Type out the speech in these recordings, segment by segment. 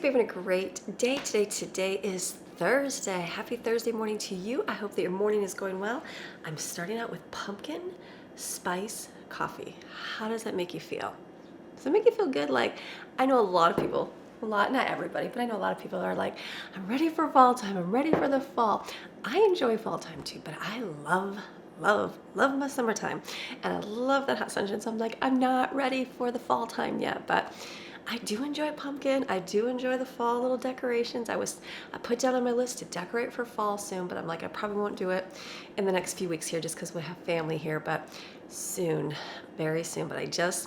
you're having a great day today. Today is Thursday. Happy Thursday morning to you. I hope that your morning is going well. I'm starting out with pumpkin spice coffee. How does that make you feel? Does it make you feel good? Like, I know a lot of people, not everybody, but I know a lot of people are like, I'm ready for fall time. I'm ready for the fall. I enjoy fall time too, but I love my summertime. And I love that hot sunshine. So I'm like, I'm not ready for the fall time yet, but I do enjoy pumpkin. I do enjoy the fall little decorations. I put down on my list to decorate for fall soon, but I'm like, I probably won't do it in the next few weeks here just because we have family here, but soon, very soon. But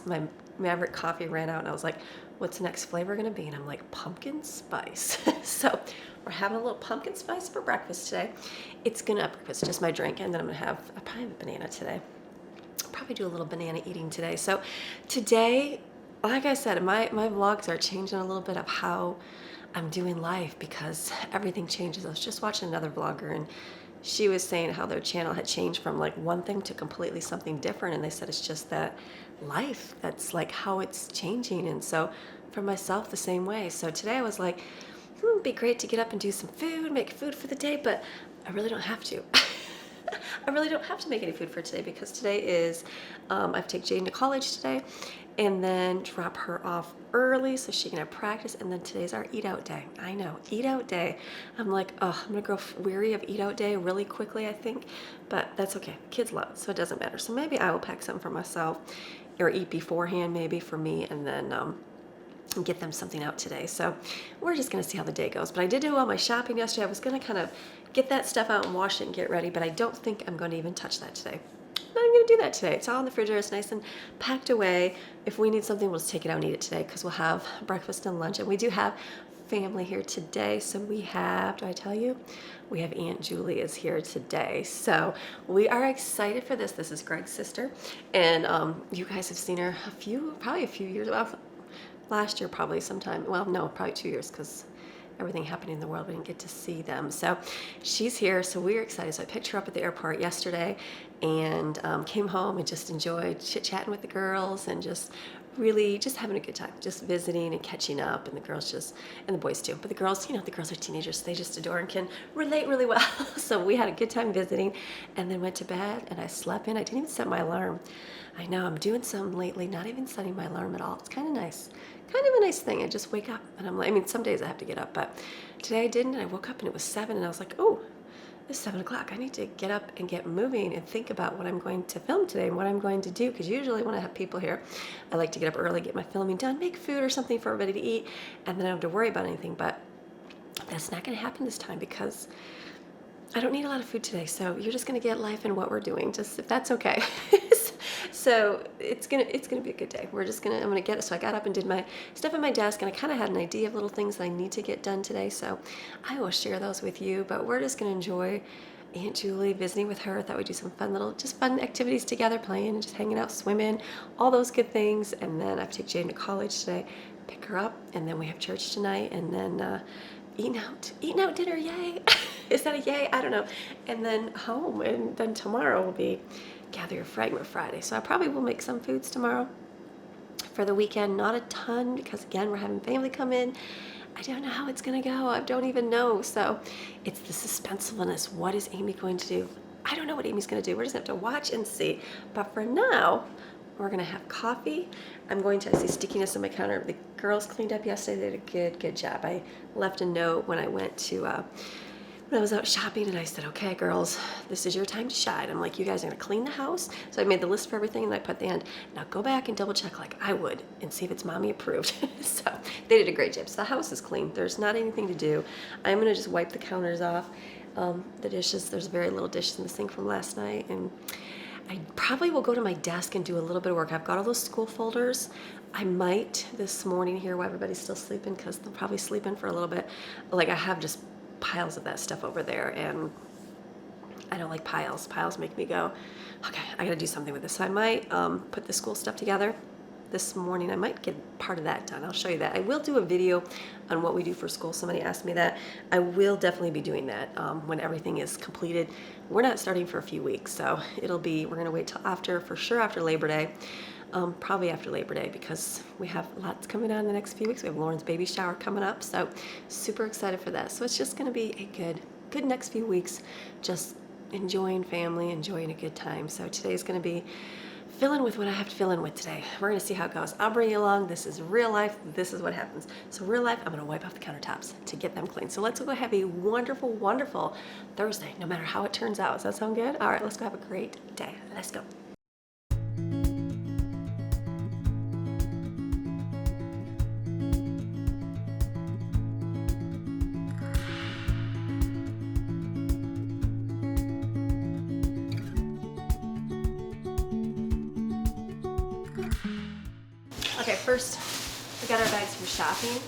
my Maverick coffee ran out and I was like, what's the next flavor gonna be? And I'm like, pumpkin spice. So we're having a little pumpkin spice for breakfast today. It's just my drink, and then I'll probably have a banana today. I'll probably do a little banana eating today. So today, like I said, my vlogs are changing a little bit of how I'm doing life because everything changes. I was just watching another vlogger and she was saying how their channel had changed from like one thing to completely something different. And they said it's just that life, that's like how it's changing. And so for myself, the same way. So today I was like, it'd be great to get up and do some food, make food for the day, but I really don't have to. I really don't have to make any food for today because today is, I have to take Jaden to college today and then drop her off early so she can have practice. And then today's our eat out day. I know, eat out day. I'm like, oh, I'm gonna grow weary of eat out day really quickly, I think, but that's okay. Kids love it, so it doesn't matter. So maybe I will pack something for myself or eat beforehand maybe for me and then get them something out today. So we're just gonna see how the day goes. But I did do all my shopping yesterday. I was gonna kind of get that stuff out and wash it and get ready, but I don't think I'm gonna even touch that today. But I'm gonna do that today. It's all in the refrigerator. It's nice and packed away. If we need something, we'll just take it out and eat it today because we'll have breakfast and lunch. And we do have family here today. So we have, do I tell you? We have Aunt Julie is here today. So we are excited for this. This is Greg's sister. And you guys have seen her probably a few years ago. Last year probably sometime, well, no, probably 2 years because everything happening in the world, we didn't get to see them. So she's here, so we're excited. So I picked her up at the airport yesterday and came home and just enjoyed chit-chatting with the girls and just really just having a good time, just visiting and catching up. And the girls and the boys too, but the girls, the girls are teenagers, so they just adore and can relate really well. So we had a good time visiting and then went to bed and I slept in. I didn't even set my alarm. I know I'm doing some lately, not even setting my alarm at all. It's kind of nice. Kind of a nice thing. I just wake up and I'm like, some days I have to get up, but today I didn't. And I woke up and it was 7 and I was like, oh, it's 7 o'clock. I need to get up and get moving and think about what I'm going to film today and what I'm going to do. Because usually when I have people here, I like to get up early, get my filming done, make food or something for everybody to eat, and then I don't have to worry about anything. But that's not going to happen this time because I don't need a lot of food today. So you're just going to get life and what we're doing, just if that's okay. So it's gonna be a good day. I'm gonna get it. So I got up and did my stuff at my desk, and I kind of had an idea of little things that I need to get done today. So I will share those with you. But we're just gonna enjoy Aunt Julie, visiting with her. Thought we'd do some fun activities together, playing and just hanging out, swimming, all those good things. And then I have to take Jaden to college today, pick her up, and then we have church tonight, and then eating out dinner. Yay! Is that a yay? I don't know. And then home, and then tomorrow will be Gather Your Fragment Friday. So I probably will make some foods tomorrow for the weekend. Not a ton because again, we're having family come in. I don't know how it's gonna go. I don't even know. So it's the suspensefulness. What is Amy going to do? I don't know what Amy's gonna do. We're just gonna have to watch and see. But for now, we're gonna have coffee. I see stickiness on my counter. The girls cleaned up yesterday. They did a good job. I left a note when I went to when I was out shopping and I said, okay, girls, this is your time to shine. I'm like, you guys are gonna clean the house. So I made the list for everything and I put at the end, now go back and double check like I would and see if it's mommy approved. So they did a great job. So the house is clean. There's not anything to do. I'm gonna just wipe the counters off. The dishes, there's very little dishes in the sink from last night. And I probably will go to my desk and do a little bit of work. I've got all those school folders. I might this morning here while everybody's still sleeping because they'll probably sleep in for a little bit. Like I have just piles of that stuff over there and I don't like piles. Piles make me go, okay, I gotta do something with this. So I might put the school stuff together this morning. I might get part of that done. I'll show you that. I will do a video on what we do for school. Somebody asked me that. I will definitely be doing that when everything is completed. We're not starting for a few weeks, so we're gonna wait till after Labor Day. probably after Labor Day because we have lots coming on in the next few weeks. We have Lauren's baby shower coming up, so super excited for that. So it's just going to be a good next few weeks, just enjoying family, enjoying a good time. So today's going to be fill in with what I have to fill in with today. We're going to see how it goes. I'll bring you along. This is real life. This is what happens. So real life, I'm going to wipe off the countertops to get them clean. So let's go have a wonderful, wonderful Thursday, no matter how it turns out. Does that sound good? All right, let's go have a great day. Let's go. Okay, first, we got our bags from shopping.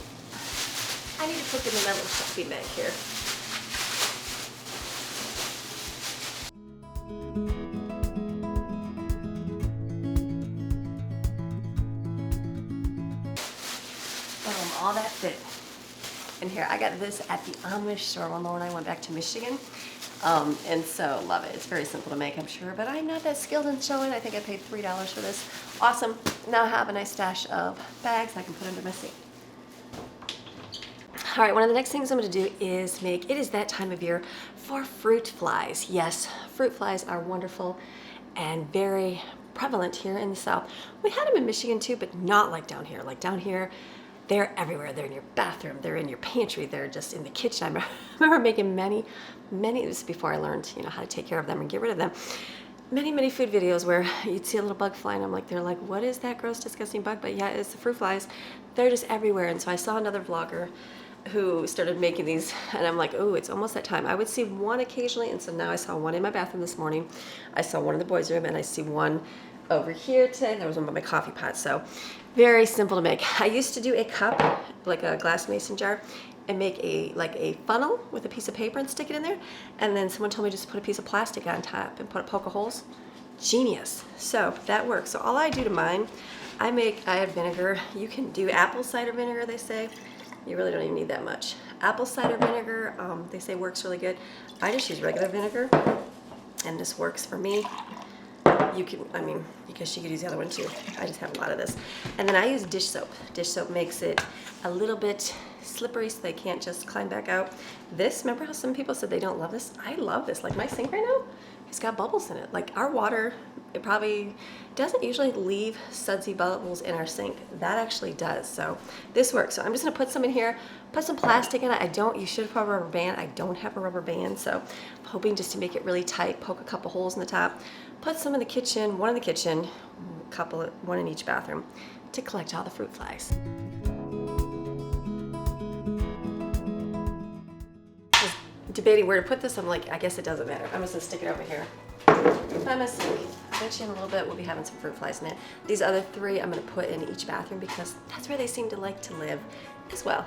I need to put them in my little shopping bag here. Boom, all that fit in here. I got this at the Amish store when Laura and I went back to Michigan. And so love it. It's very simple to make, I'm sure, but I'm not that skilled in sewing. I think I paid $3 for this. Awesome. Now I have a nice stash of bags I can put under my sink. All right, one of the next things I'm going to do is it is that time of year for fruit flies. Yes, fruit flies are wonderful and very prevalent here in the South. We had them in Michigan too, but not like down here. Like down here, they're everywhere. They're in your bathroom. They're in your pantry. They're just in the kitchen. I remember making many, this is before I learned, how to take care of them and get rid of them. Many food videos where you'd see a little bug fly and I'm like, they're like, what is that gross, disgusting bug? But yeah, it's the fruit flies. They're just everywhere. And so I saw another vlogger who started making these and I'm like, oh, it's almost that time. I would see one occasionally. And so now I saw one in my bathroom this morning. I saw one in the boys' room and I see one over here today. There was one by my coffee pot. So very simple to make. I used to do a cup, like a glass mason jar, and make a funnel with a piece of paper and stick it in there. And then someone told me just put a piece of plastic on top and poke holes. Genius. So that works. So all I do to mine, I have vinegar. You can do apple cider vinegar, they say. You really don't even need that much. Apple cider vinegar, they say works really good. I just use regular vinegar, and this works for me. You can, because you could use the other one too. I just have a lot of this. And then I use dish soap. Dish soap makes it a little bit slippery so they can't just climb back out. This, remember how some people said they don't love this? I love this. Like my sink right now, it's got bubbles in it. Like our water, it probably doesn't usually leave sudsy bubbles in our sink. That actually does. So this works. So I'm just gonna put some in here, put some plastic in it. You should have a rubber band. I don't have a rubber band, so I'm hoping just to make it really tight, poke a couple holes in the top, put some in the kitchen, one in the kitchen, one in each bathroom to collect all the fruit flies. Just debating where to put this. I'm like, I guess it doesn't matter. I'm just gonna stick it over here by my sink. I bet you in a little bit we'll be having some fruit flies in it. These other three I'm gonna put in each bathroom because that's where they seem to like to live as well.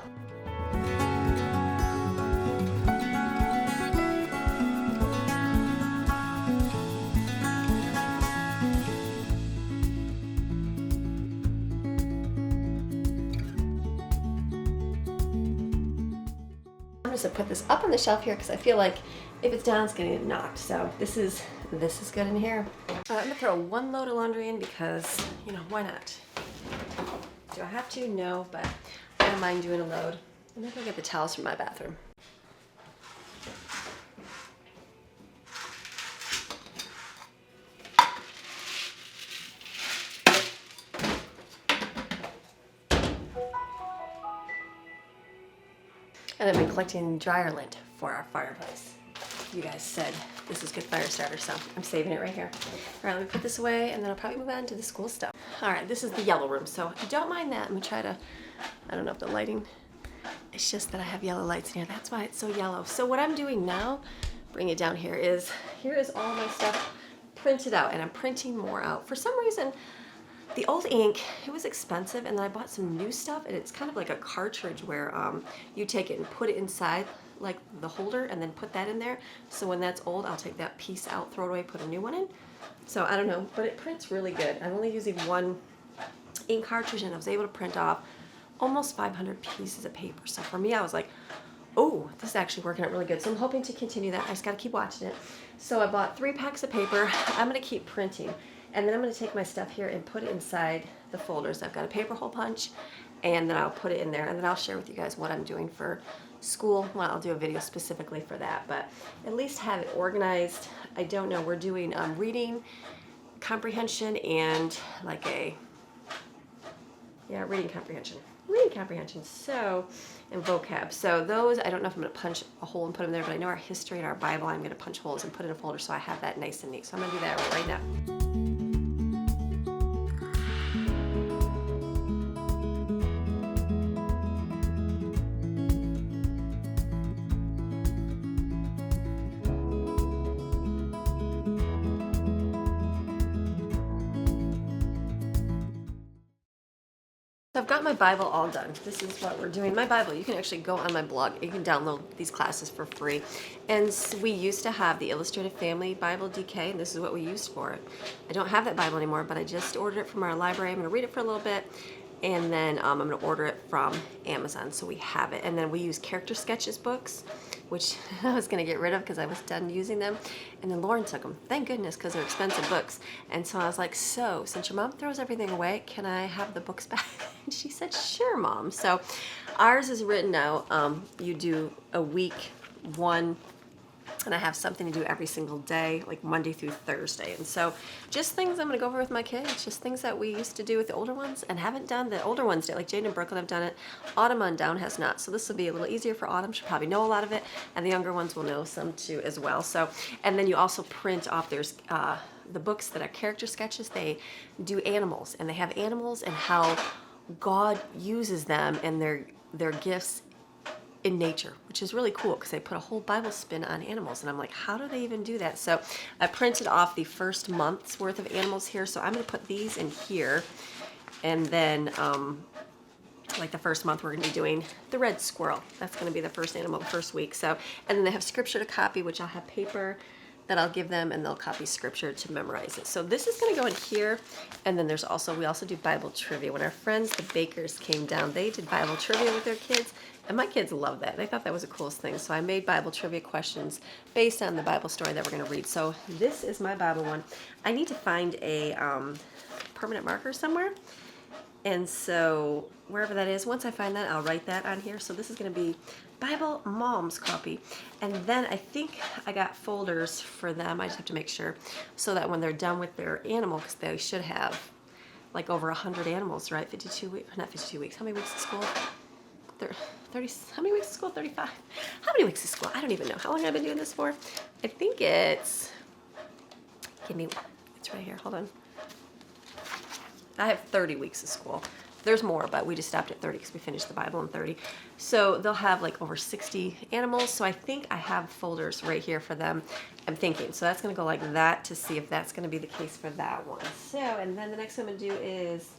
I'm just gonna put this up on the shelf here because I feel like if it's down, it's gonna get knocked. So this is good in here. I'm gonna throw one load of laundry in because, why not? Do I have to? No, but I don't mind doing a load. I'm gonna go get the towels from my bathroom. And I've been collecting dryer lint for our fireplace. You guys said this is good fire starter, so I'm saving it right here. All right, let me put this away and then I'll probably move on to the school stuff. All right, this is the yellow room, so if you don't mind that, I'm gonna try to, I don't know if the lighting, it's just that I have yellow lights in here. That's why it's so yellow. So what I'm doing now, bring it down here is all my stuff printed out, and I'm printing more out. For some reason, the old ink, it was expensive, and then I bought some new stuff, and it's kind of like a cartridge where you take it and put it inside like the holder and then put that in there. So when that's old, I'll take that piece out, throw it away, put a new one in. So I don't know, but it prints really good. I'm only using one ink cartridge and I was able to print off almost 500 pieces of paper. So for me, I was like, oh, this is actually working out really good. So I'm hoping to continue that. I just gotta keep watching it. So I bought 3 packs of paper. I'm gonna keep printing. And then I'm going to take my stuff here and put it inside the folders. I've got a paper hole punch, and then I'll put it in there, and then I'll share with you guys what I'm doing for school. Well, I'll do a video specifically for that, but at least have it organized. I don't know, we're doing reading comprehension and like reading comprehension, so, and vocab. So those, I don't know if I'm going to punch a hole and put them there, but I know our history and our Bible, I'm going to punch holes and put in a folder so I have that nice and neat. So I'm going to do that right now. So I've got my Bible all done. This is what we're doing. My Bible, you can actually go on my blog. You can download these classes for free. And we used to have the Illustrated Family Bible DK, and this is what we used for it. I don't have that Bible anymore, but I just ordered it from our library. I'm going to read it for a little bit, and then I'm going to order it from Amazon, so we have it. And then we use character sketches books, which I was going to get rid of because I was done using them. And then Lauren took them. Thank goodness, because they're expensive books. And so I was like, so since your mom throws everything away, can I have the books back? And she said, sure, Mom. So ours is written out. You do a week, one, and I have something to do every single day, like Monday through Thursday. And so just things I'm going to go over with my kids, just things that we used to do with the older ones and haven't done. The older ones did, like Jade and Brooklyn have done it. Autumn on down has not. So this will be a little easier for Autumn. She'll probably know a lot of it, and the younger ones will know some too as well. So, and then you also print off, there's the books that are character sketches. They do animals, and they have animals and how God uses them and their gifts in nature, which is really cool because they put a whole Bible spin on animals, and I'm like, how do they even do that? So I printed off the first month's worth of animals here, so I'm going to put these in here, and then like the first month we're going to be doing the red squirrel. That's going to be the first animal the first week. So, and then they have scripture to copy, which I'll have paper that I'll give them, and they'll copy scripture to memorize it. So this is going to go in here, and then we also do Bible trivia. When our friends, the Bakers, came down, they did Bible trivia with their kids, and my kids loved that. They thought that was the coolest thing. So I made Bible trivia questions based on the Bible story that we're going to read. So this is my Bible one. I need to find a permanent marker somewhere. And so wherever that is, once I find that, I'll write that on here. So this is going to be Bible Mom's copy. And then I think I got folders for them. I just have to make sure so that when they're done with their animal, because they should have like over 100 animals, right? 52 weeks, not 52 weeks. How many weeks of school? 30, how many weeks of school? 35. How many weeks of school? I don't even know. How long have I been doing this for? I think it's, it's right here. Hold on. I have 30 weeks of school. There's more, but we just stopped at 30 because we finished the Bible in 30. So they'll have like over 60 animals. So I think I have folders right here for them. I'm thinking. So that's going to go like that to see if that's going to be the case for that one. So, and then the next one I'm going to do is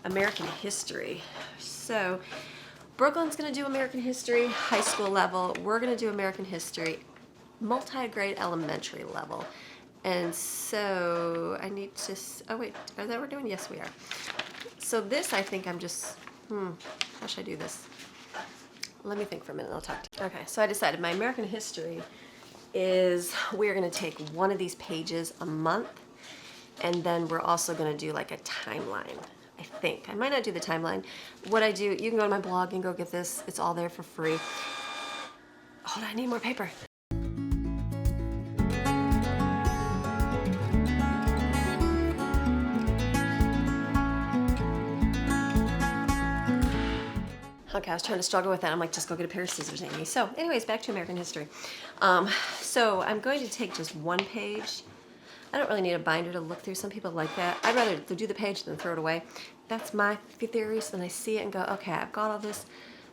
American history. So Brooklyn's going to do American history, high school level. We're going to do American history, multi-grade elementary level. And so I need to, oh wait, are that what we're doing? Yes, we are. So this, I think I'm just, how should I do this? Let me think for a minute, I'll talk to you. Okay, so I decided my American history is, we're going to take one of these pages a month, and then we're also going to do like a timeline. I think. I might not do the timeline. What I do, you can go to my blog and go get this. It's all there for free. Hold on, I need more paper. Okay, I was trying to struggle with that. I'm like, just go get a pair of scissors, Amy. So anyways, back to American history. So I'm going to take just one page. I don't really need a binder to look through. Some people like that. I'd rather do the page than throw it away. That's my theory. So then I see it and go, okay, I've got all this.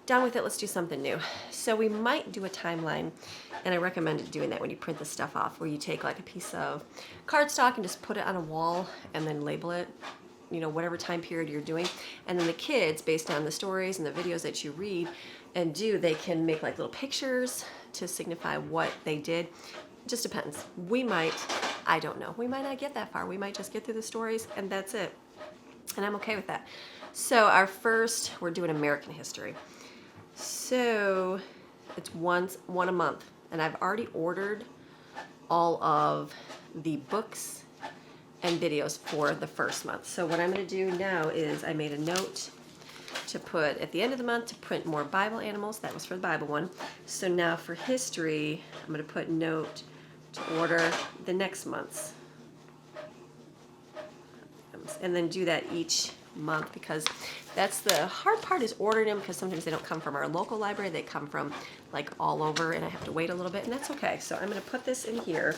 Done with it. Let's do something new. So we might do a timeline, and I recommend doing that when you print the stuff off, where you take like a piece of cardstock and just put it on a wall and then label it, you know, whatever time period you're doing. And then the kids, based on the stories and the videos that you read and do, they can make like little pictures to signify what they did. It just depends. We might, I don't know, we might not get that far. We might just get through the stories and that's it. And I'm okay with that. So our first, we're doing American history. So it's one a month. And I've already ordered all of the books and videos for the first month. So what I'm going to do now is I made a note to put at the end of the month to print more Bible animals. That was for the Bible one. So now for history, I'm going to put note to order the next month's. And then do that each month, because that's the hard part, is ordering them, because sometimes they don't come from our local library. They come from like all over, and I have to wait a little bit, and that's okay. So I'm going to put this in here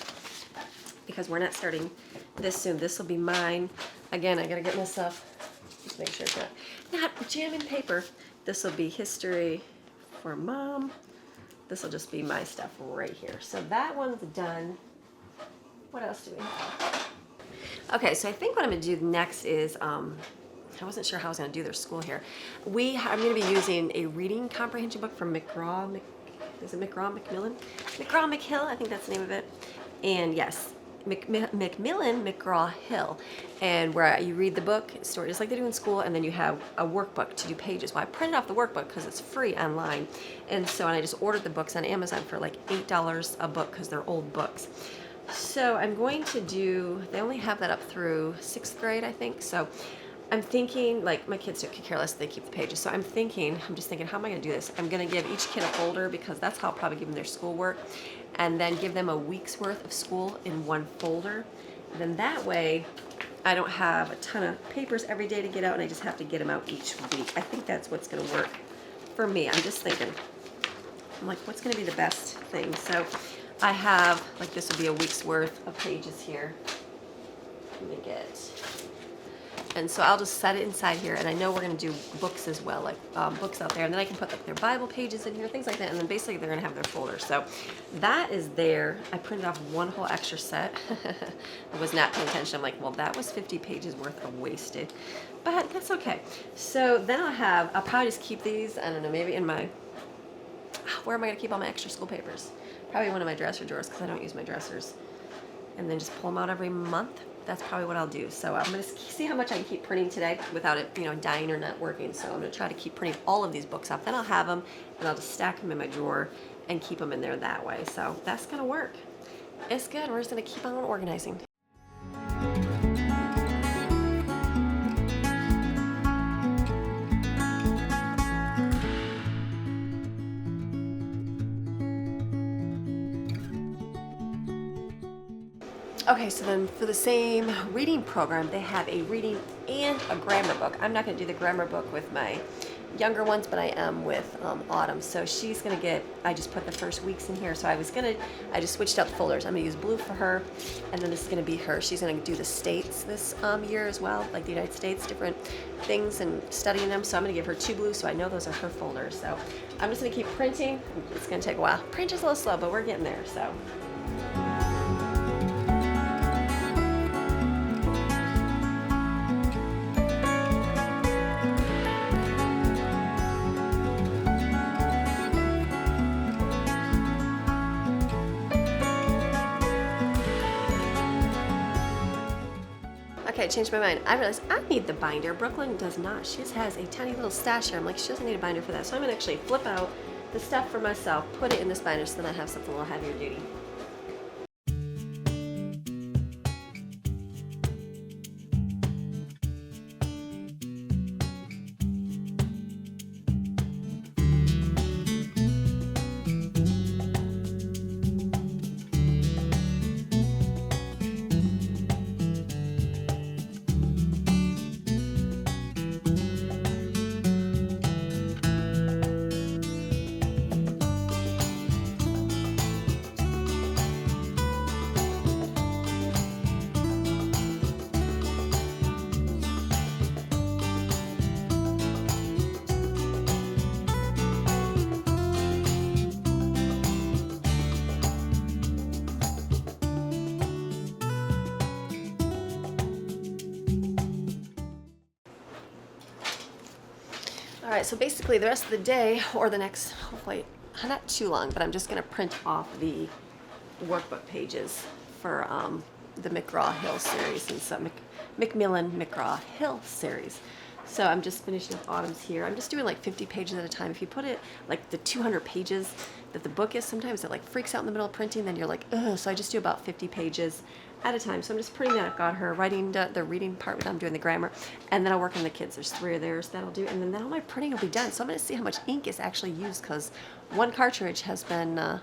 because we're not starting this soon. This will be mine. Again, I got to get myself, just make sure it's not jamming paper. This will be history for Mom. This will just be my stuff right here. So that one's done. What else do we have? Okay, so I think what I'm going to do next is, I wasn't sure how I was going to do their school here. I'm going to be using a reading comprehension book from McGraw-Macmillan? McGraw-Hill, I think that's the name of it. And yes, Macmillan McGraw-Hill. And where you read the book, story just like they do in school, and then you have a workbook to do pages. Well, I printed off the workbook because it's free online. And I just ordered the books on Amazon for like $8 a book because they're old books. So I'm going to do, they only have that up through 6th grade, I think. So I'm thinking, like, my kids could care less if they keep the pages. So I'm just thinking, how am I going to do this? I'm going to give each kid a folder, because that's how I'll probably give them their schoolwork, and then give them a week's worth of school in one folder. And then that way, I don't have a ton of papers every day to get out, and I just have to get them out each week. I think that's what's going to work for me. I'm just thinking, I'm like, what's going to be the best thing? So I have, like, this would be a week's worth of pages here. Let me get, and so I'll just set it inside here, and I know we're going to do books as well, like books out there, and then I can put like their Bible pages in here, things like that, and then basically they're going to have their folder. So that is there. I printed off one whole extra set. I was not paying attention. I'm like, well, that was 50 pages worth of wasted, but that's okay. So then I'll probably just keep these, I don't know, maybe in my, where am I going to keep all my extra school papers? Probably one of my dresser drawers, because I don't use my dressers. And then just pull them out every month. That's probably what I'll do. So I'm going to see how much I can keep printing today without it, dying or not working. So I'm going to try to keep printing all of these books up. Then I'll have them, and I'll just stack them in my drawer and keep them in there that way. So that's going to work. It's good. We're just going to keep on organizing. Okay, so then for the same reading program, they have a reading and a grammar book. I'm not going to do the grammar book with my younger ones, but I am with Autumn. So she's going to get, I just put the first weeks in here. So I just switched out the folders. I'm going to use blue for her, and then this is going to be her. She's going to do the states this year as well, like the United States, different things and studying them. So I'm going to give her 2 blues, so I know those are her folders. So I'm just going to keep printing. It's going to take a while. Print is a little slow, but we're getting there, so. Okay, I changed my mind. I realized I need the binder. Brooklyn does not. She just has a tiny little stash here. I'm like, she doesn't need a binder for that. So I'm going to actually flip out the stuff for myself, put it in this binder, so then I have something a little heavier duty. All right, so basically the rest of the day, or the next, hopefully not too long, but I'm just going to print off the workbook pages for the McGraw-Hill series and some Macmillan McGraw-Hill series. So I'm just finishing up Autumn's here. I'm just doing like 50 pages at a time. If you put it like the 200 pages that the book is, sometimes it like freaks out in the middle of printing, then you're like, ugh. So I just do about 50 pages at a time. So I'm just printing that. I've got her writing the reading part, but I'm doing the grammar. And then I'll work on the kids. There's 3 of theirs that I'll do. And then all my printing will be done. So I'm going to see how much ink is actually used because one cartridge has been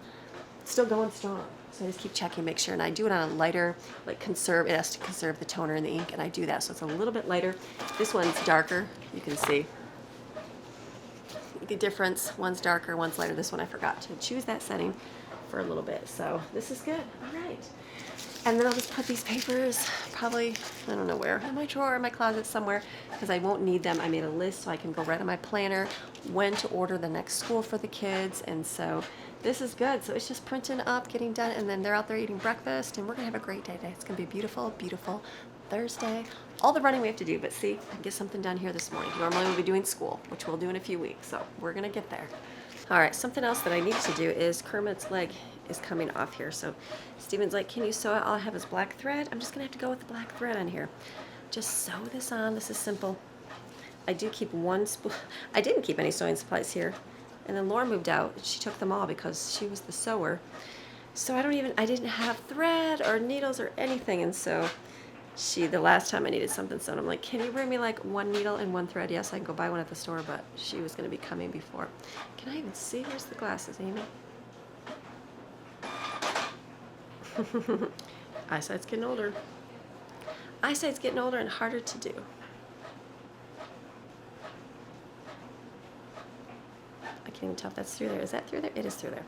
still going strong. So I just keep checking, make sure, and I do it on a lighter, like conserve, it has to conserve the toner in the ink, and I do that, so it's a little bit lighter. This one's darker, you can see the difference. One's darker, one's lighter. This one I forgot to choose that setting for a little bit, so this is good. All right. And then I'll just put these papers probably, I don't know where, in my drawer, in my closet somewhere, because I won't need them. I made a list so I can go right on my planner when to order the next school for the kids, and so this is good. So it's just printing up, getting done, and then they're out there eating breakfast, and we're gonna have a great day today. It's gonna be a beautiful, beautiful Thursday. All the running we have to do, but see, I can get something done here this morning. Normally we'll be doing school, which we'll do in a few weeks, so we're gonna get there. All right, something else that I need to do is Kermit's leg is coming off here. So Steven's like, can you sew it? All I have is black thread. I'm just gonna have to go with the black thread on here. Just sew this on. This is simple. I do keep one spool. I didn't keep any sewing supplies here. And then Laura moved out. She took them all because she was the sewer. So I didn't have thread or needles or anything. And so the last time I needed something sewn, I'm like, can you bring me like 1 needle and 1 thread? Yes, I can go buy one at the store, but she was going to be coming before. Can I even see? Where's the glasses, Amy? Eyesight's getting older. Eyesight's getting older and harder to do. I can't even tell if that's through there. Is that through there? It is through there.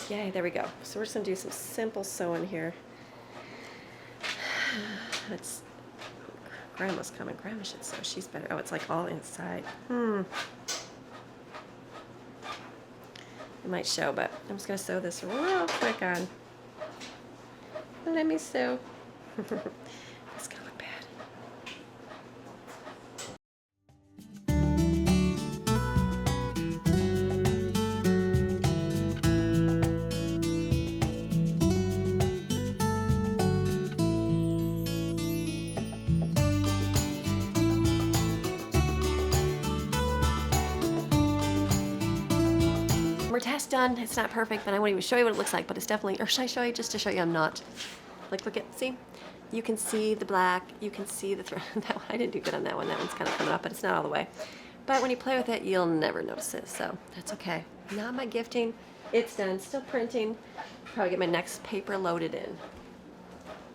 Yay, there we go. So we're just gonna do some simple sewing here. It's Grandma's coming. Grandma should sew. She's better. Oh, it's like all inside. It might show, but I'm just gonna sew this real quick on. Let me sew. It's gonna look bad. We're test done. It's not perfect, but I won't even show you what it looks like, but it's definitely, or should I show you just to show you I'm not? Like, look at, see? You can see the black, you can see the thread. That one, I didn't do good on that one. That one's kind of coming up, but it's not all the way. But when you play with it, you'll never notice it, so that's okay. Now my gifting, it's done. Still printing. Probably get my next paper loaded in.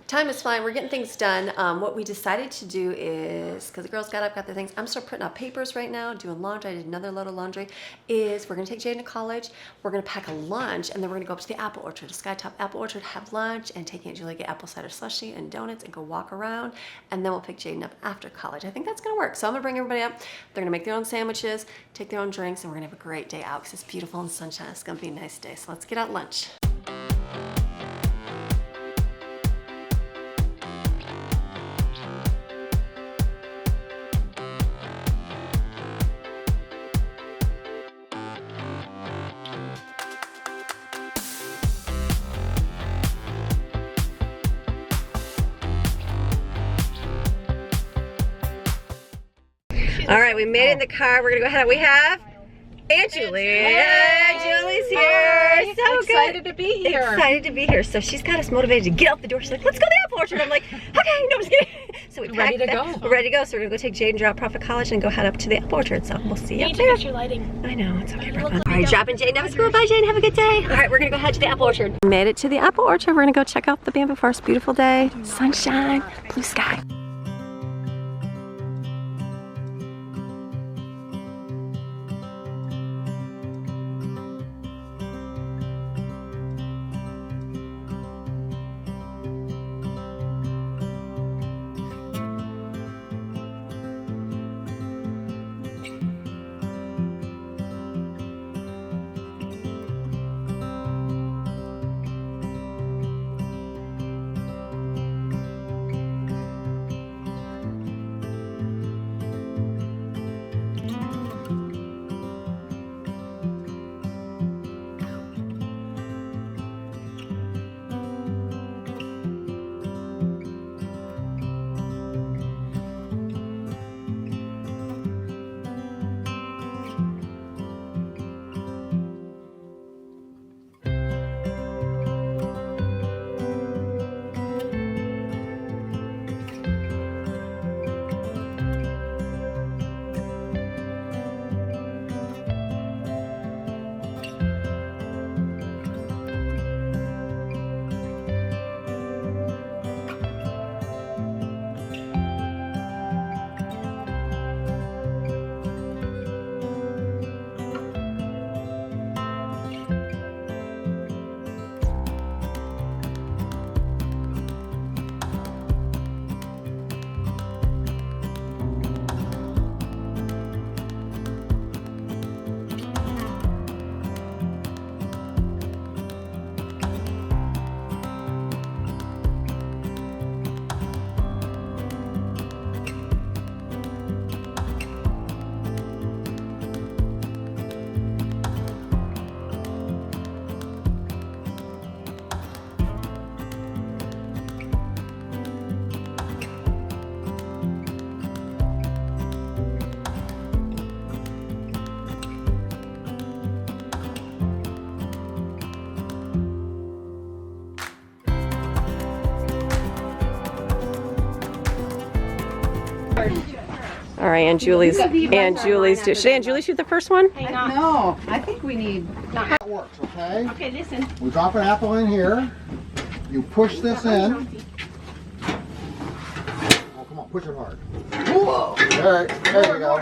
Time is flying. We're getting things done. What we decided to do is, because the girls got up, got their things, I'm still printing out papers right now, doing laundry. I did another load of laundry. Is we're going to take Jaden to college. We're going to pack a lunch, and then we're going to go up to the apple orchard, the Skytop Apple Orchard, have lunch, and take Aunt Julie get apple cider slushy and donuts and go walk around, and then we'll pick Jaden up after college. I think that's going to work. So I'm going to bring everybody up. They're going to make their own sandwiches, take their own drinks, and we're going to have a great day out because it's beautiful and sunshine. It's going to be a nice day. So let's get out lunch. All right, we made it in the car. We're gonna go ahead. We have Aunt Julie. Aunt Julie's here. Hi. So Excited good. to be here. Excited to be here. So she's got us motivated to get out the door. She's like, let's go to the apple orchard. I'm like, okay, no, I'm just kidding. So we Ready to go. We're ready to go. So we're gonna go take Jade and drop off at college and go head up to the apple orchard. So we'll see you up Need to there. get your lighting. I know, it's okay. Look All like right, dropping Jade out of school. Bye, Jade. Have a good day. All right, we're gonna go head to the apple orchard. Made it to the apple orchard. We're gonna go check out the bamboo forest. Beautiful day, sunshine, blue sky. All right, Aunt Julie's should Aunt Julie shoot the first one? No, I think we need. That works, okay? Okay, listen. We drop an apple in here. You push this in. Oh, come on, push it hard. Whoa! There you go.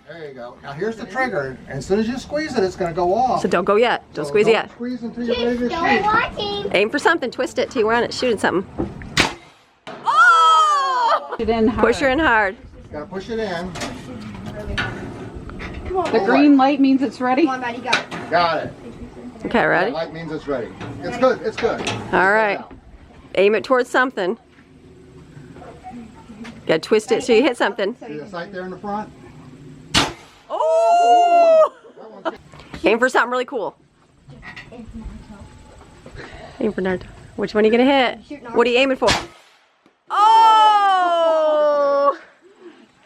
There you go. Now here's the trigger. As soon as you squeeze it, it's going to go off. So don't go yet. Don't squeeze it yet. Squeeze until you're ready to shoot. Aim for something. Twist it till you're on it. Shooting something. Oh! Push it in hard. Push her in hard. Got to push it in. The green light means it's ready. Got it. Okay, ready? That light means it's ready. It's good. It's good. All right. Aim it towards something. Gotta twist it so you hit something. See the sight there in the front? Oh! Aim for something really cool. Aim for Naruto. Which one are you gonna hit? What are you aiming for? Oh!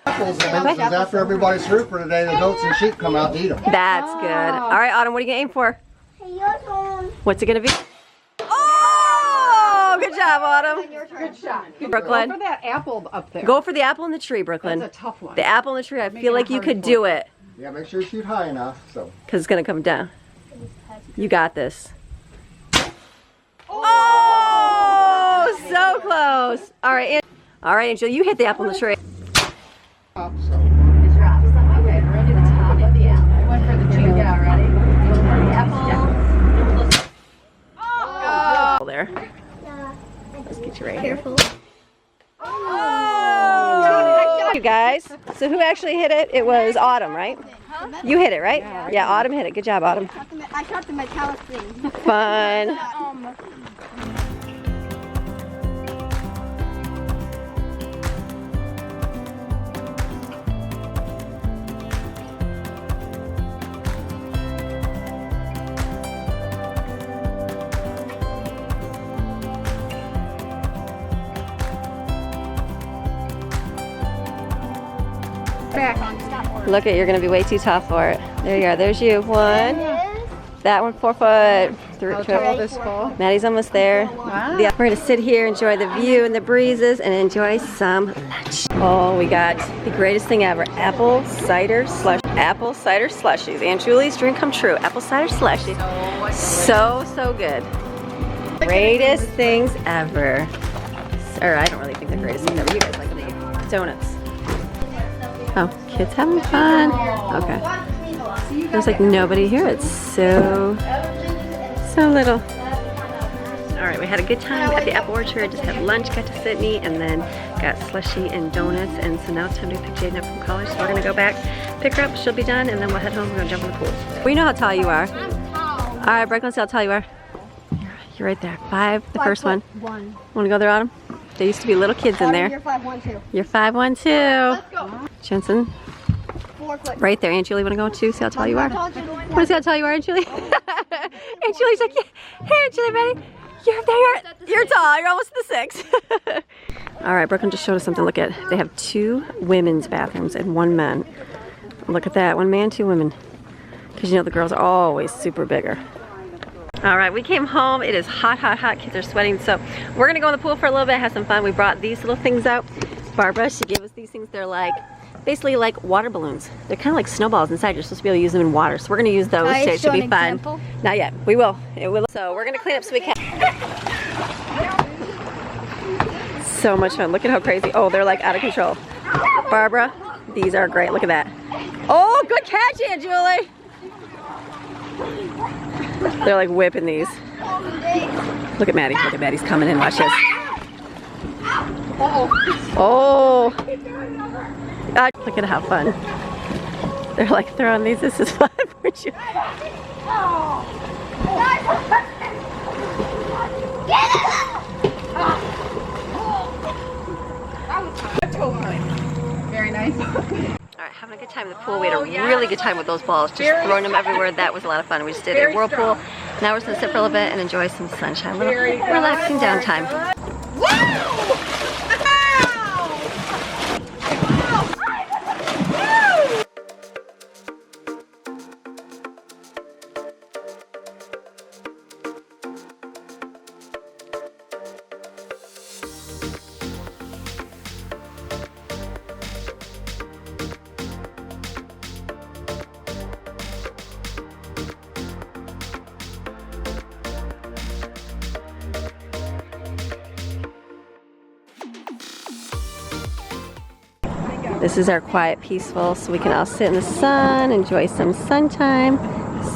Apples, and this is after everybody's through for today. The goats and sheep come out and eat them. That's good. All right, Autumn, what are you gonna aim for? What's it gonna be? Oh! Good job, Autumn. Good shot. Brooklyn. Go for that apple up there. Go for the apple in the tree, Brooklyn. That's a tough one. The apple in the tree, I feel like you could do it. Yeah, make sure you shoot high enough. So. Because it's gonna come down. You got this. Oh! So close. All right, Angel, you hit the apple in the tree. Up, so. Okay, ready the top of the apple. I went for the tree. Yeah, ready? Apple. Oh! There. Let's get you right here. Careful. Oh! You guys. So who actually hit it? It was Autumn, right? You hit it, right? Yeah, Autumn hit it. Good job, Autumn. I shot the metallic thing. Fun. Look at, you're gonna be way too tough for it. There you are, there's you. One. That one, 4 foot. How tall this fall? Maddie's almost there. Wow. Yeah, we're gonna sit here, enjoy the view and the breezes, and enjoy some lunch. Oh, we got the greatest thing ever. Apple cider slush. Apple cider slushies. Aunt Julie's dream come true. Apple cider slushies. So good. Greatest things ever. Or I don't really think they're greatest things ever. You guys like the donuts. Oh, kids having fun. Okay. There's like nobody here. It's so little. All right, we had a good time at the apple orchard. Just had lunch, got to sit and eat, and then got slushy and donuts. And so now it's time to pick Jaden up from college. So we're gonna go back, pick her up. She'll be done, and then we'll head home. We're gonna jump in the pool. We know how tall you are. All right, Brooke, let's see how tall you are. You're right there. 5, the first one. Want to go there, Autumn? There used to be little kids in there. You're 5'1" too. You're 5'1" too. Let's go. Jensen. 4 foot. Right there. Aunt Julie, want to go too? See how tall you are? Want to see how tall you are, Aunt Julie? Aunt Julie's like, yeah. Hey, Aunt Julie, buddy. You're there. You're tall. You're almost the 6. All right, Brooklyn just showed us something. Look at, they have 2 women's bathrooms and 1 man. Look at that. 1 man, 2 women. Because you know the girls are always super bigger. All right, we came home. It is hot. Kids are sweating. So we're gonna go in the pool for a little bit, have some fun. We brought these little things out. Barbara, she gave us these things. They're like, basically like water balloons. They're kind of like snowballs inside. You're supposed to be able to use them in water. So we're gonna use those. So it should be fun. Not yet. We will. It will. So we're gonna clean up so we can. So much fun. Look at how crazy. Oh, they're like out of control. Barbara, these are great. Look at that. Oh, good catch, Aunt Julie. They're like whipping these. Look at Maddie. Look at Maddie's coming in. Watch this. Oh. Look at how fun. They're like throwing these. This is fun for you. Very nice. All right, having a good time in the pool. We had a really good time with those balls, just throwing them everywhere. That was a lot of fun. We just did a whirlpool. Now we're just gonna sit for a little bit and enjoy some sunshine, a little relaxing downtime. This is our quiet, peaceful, so we can all sit in the sun, enjoy some sun time.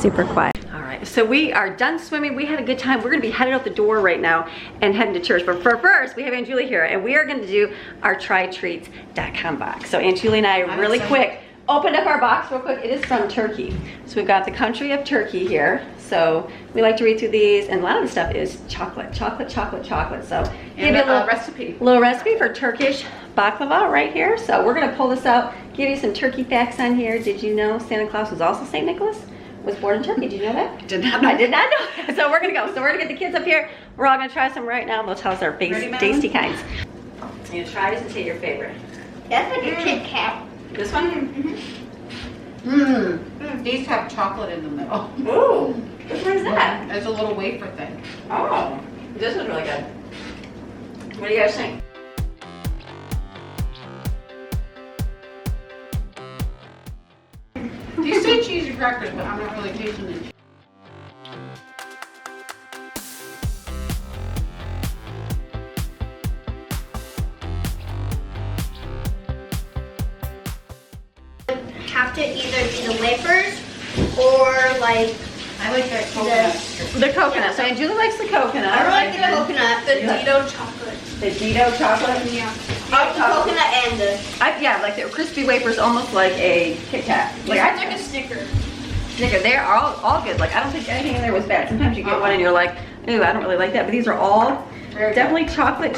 Super quiet. All right, so we are done swimming. We had a good time. We're gonna be headed out the door right now and heading to church. But for first, we have Aunt Julie here, and we are gonna do our trytreats.com box. So Aunt Julie and I really quick opened up our box real quick. It is from Turkey. So we've got the country of Turkey here. So we like to read through these, and a lot of the stuff is chocolate. So give you a little recipe for Turkish baklava right here. So we're gonna pull this out, give you some turkey facts on here. Did you know Santa Claus was also St. Nicholas? Was born in Turkey. Did you know that? Did not know. I did not know that. So we're gonna go. So we're gonna get the kids up here. We're all gonna try some right now. They'll tell us our tasty kinds. You gonna try this and say your favorite. That's like a Kit Kat. This one? These have chocolate in the middle. Ooh. Which one is that? There's a little wafer thing. Oh. This one's really good. What do you guys think? These say cheesy crackers, but I'm not really tasting it. Have to either be the wafers or like I like that coconut. The coconut. So Aunt Julie likes the coconut. I like the coconut, the Yeah. Dito chocolate. The Dito chocolate. Yeah. I like the coconut and the. Yeah, like the crispy wafers, almost like a Kit Kat. Like a Snicker. Snicker, they're all good. Like I don't think anything in there was bad. Sometimes you get one and you're like, ooh, I don't really like that. But these are all definitely chocolate.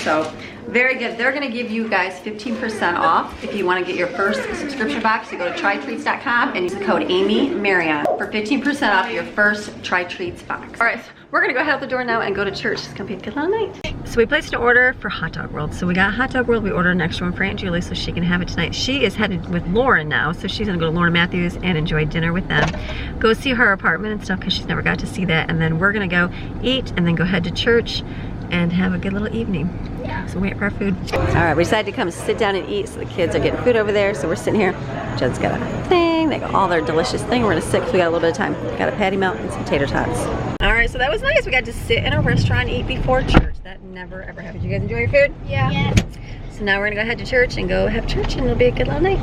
So very good. They're gonna give you guys 15% off if you want to get your first subscription box. You go to trytreats.com and use the code AmyMaryon for 15% off your first Try Treats box. All right, so we're gonna go head out the door now and go to church. It's gonna be a good long night. So we placed an order for Hot Dog World. So we got Hot Dog World. We ordered an extra one for Aunt Julie so she can have it tonight. She is headed with Lauren now, so she's gonna go to Lauren Matthews and enjoy dinner with them. Go see her apartment and stuff because she's never got to see that. And then we're gonna go eat and then go head to church and have a good little evening. So wait for our food. All right, we decided to come sit down and eat. So the kids are getting food over there. So we're sitting here. Jed's got a thing. They got all their delicious thing. We're gonna sit because we got a little bit of time. Got a patty melt and some tater tots. All right, so that was nice. We got to sit in a restaurant and eat before church. That never ever happens. You guys enjoy your food? Yeah. So now we're gonna go head to church and go have church, and it'll be a good little night.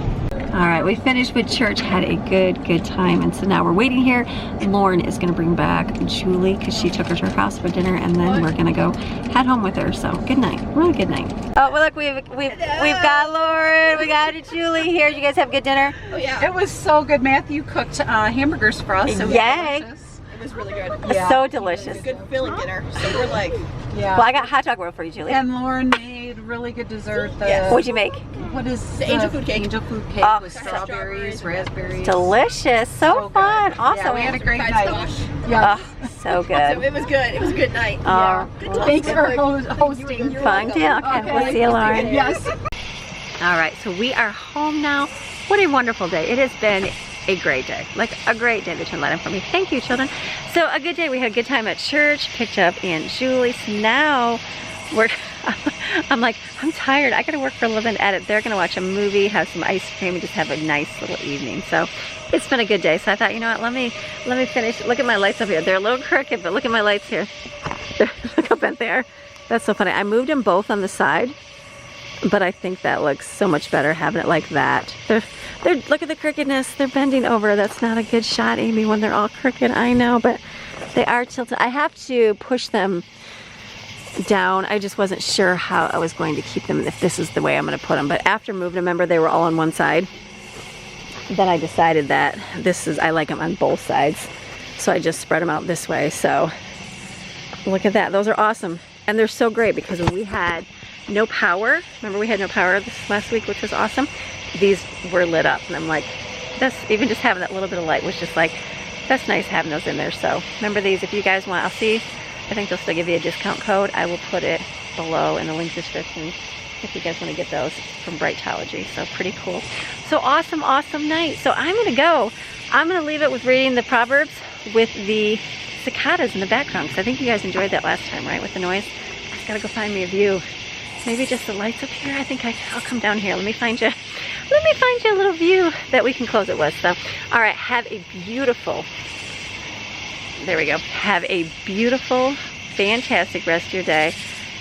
All right, we finished with church, had a good time, and so now we're waiting here. Lauren is gonna bring back Julie because she took her to her house for dinner, and then we're gonna go head home with her. So good night, really good night. Oh, well, look, we've got Lauren, we got Julie here. Did you guys have good dinner? Oh yeah. It was so good. Matthew cooked hamburgers for us. So Yay! delicious. It was really good. Yeah. So delicious. Good filling dinner. So we're like, Yeah. Well, I got Hot Dog World for you, Julie. And Lauren made really good dessert. Yes. What'd you make? What is The angel food cake. Angel food cake Oh, with so- strawberries, raspberries. Delicious, so good. fun, awesome. Yeah, we had a great fried night. squash. Yeah. Oh, so So good. it was good. It was a good night. Oh, Thanks for hosting. fun deal. Okay, we'll see you, Lauren. Yes. All right, so we are home now. What a wonderful day. It has been a great day, like a great day to turn light on for me. Thank you, children. So a good day. We had a good time at church, picked up Aunt Julie. So now I'm like, I'm tired. I gotta work for a little bit and edit. They're gonna watch a movie, have some ice cream, and just have a nice little evening. So it's been a good day. So I thought, you know what, let me finish. Look at my lights up here. They're a little crooked, but look at my lights here. Look how bent they are. That's so funny. I moved them both on the side, but I think that looks so much better having it like that. They're look at the crookedness. They're bending over. That's not a good shot, Amy, when they're all crooked. I know, but they are tilted. I have to push them down. I just wasn't sure how I was going to keep them, if this is the way I'm going to put them. But after moving, remember they were all on one side. Then I decided that I like them on both sides. So I just spread them out this way. So look at that. Those are awesome. And they're so great because when we had no power, remember we had no power this last week, which was awesome. These were lit up, and I'm like, that's even just having that little bit of light was just like, that's nice having those in there. So remember these, if you guys want, I'll see, I think they'll still give you a discount code. I will put it below in the link description if you guys want to get those from Brightology. So pretty cool. So awesome night. So I'm gonna go. I'm gonna leave it with reading the Proverbs with the cicadas in the background, because I think you guys enjoyed that last time, right, with the noise. I just gotta go find me a view. Maybe just the lights up here. I think I'll come down here. Let me find you a little view that we can close it with. So, all right, have a beautiful, there we go. Have a beautiful, fantastic rest of your day.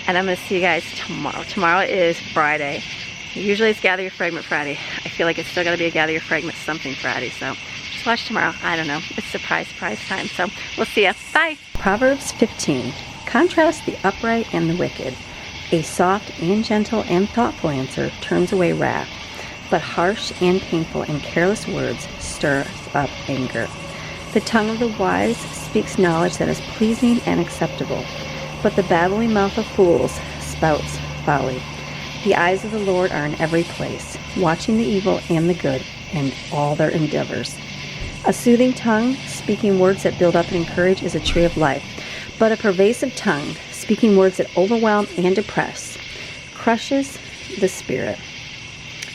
And I'm gonna see you guys tomorrow. Tomorrow is Friday. Usually it's Gather Your Fragment Friday. I feel like it's still gotta be a Gather Your Fragment something Friday, so just watch tomorrow. I don't know. It's surprise time, so we'll see ya. Bye! Proverbs 15. Contrast the upright and the wicked. A soft and gentle and thoughtful answer turns away wrath, but harsh and painful and careless words stir up anger. The tongue of the wise speaks knowledge that is pleasing and acceptable, but the babbling mouth of fools spouts folly. The eyes of the Lord are in every place, watching the evil and the good and all their endeavors. A soothing tongue, speaking words that build up and encourage, is a tree of life, but a pervasive tongue, speaking words that overwhelm and depress, crushes the spirit.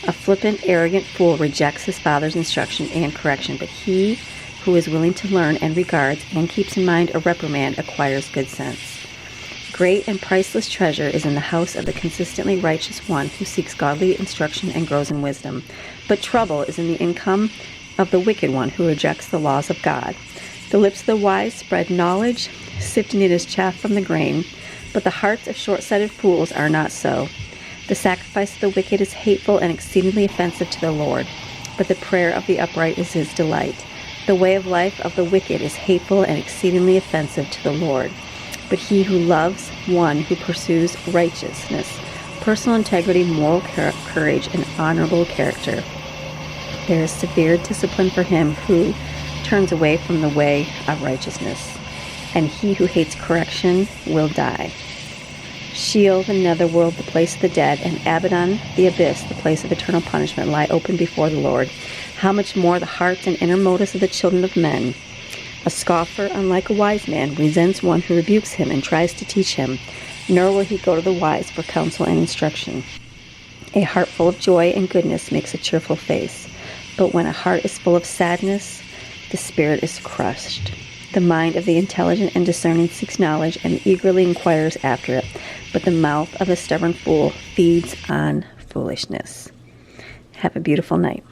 A flippant, arrogant fool rejects his father's instruction and correction, but he who is willing to learn and regards and keeps in mind a reprimand acquires good sense. Great and priceless treasure is in the house of the consistently righteous one who seeks godly instruction and grows in wisdom, but trouble is in the income of the wicked one who rejects the laws of God. The lips of the wise spread knowledge, sifting it as chaff from the grain, but the hearts of short-sighted fools are not so. The sacrifice of the wicked is hateful and exceedingly offensive to the Lord, but the prayer of the upright is his delight. The way of life of the wicked is hateful and exceedingly offensive to the Lord, but he who loves one who pursues righteousness, personal integrity, moral courage, and honorable character. There is severe discipline for him who turns away from the way of righteousness, and he who hates correction will die. Sheol, the netherworld, the place of the dead, and Abaddon, the abyss, the place of eternal punishment, lie open before the Lord. How much more the hearts and inner motives of the children of men? A scoffer, unlike a wise man, resents one who rebukes him and tries to teach him, nor will he go to the wise for counsel and instruction. A heart full of joy and goodness makes a cheerful face, but when a heart is full of sadness, the spirit is crushed. The mind of the intelligent and discerning seeks knowledge and eagerly inquires after it, but the mouth of a stubborn fool feeds on foolishness. Have a beautiful night.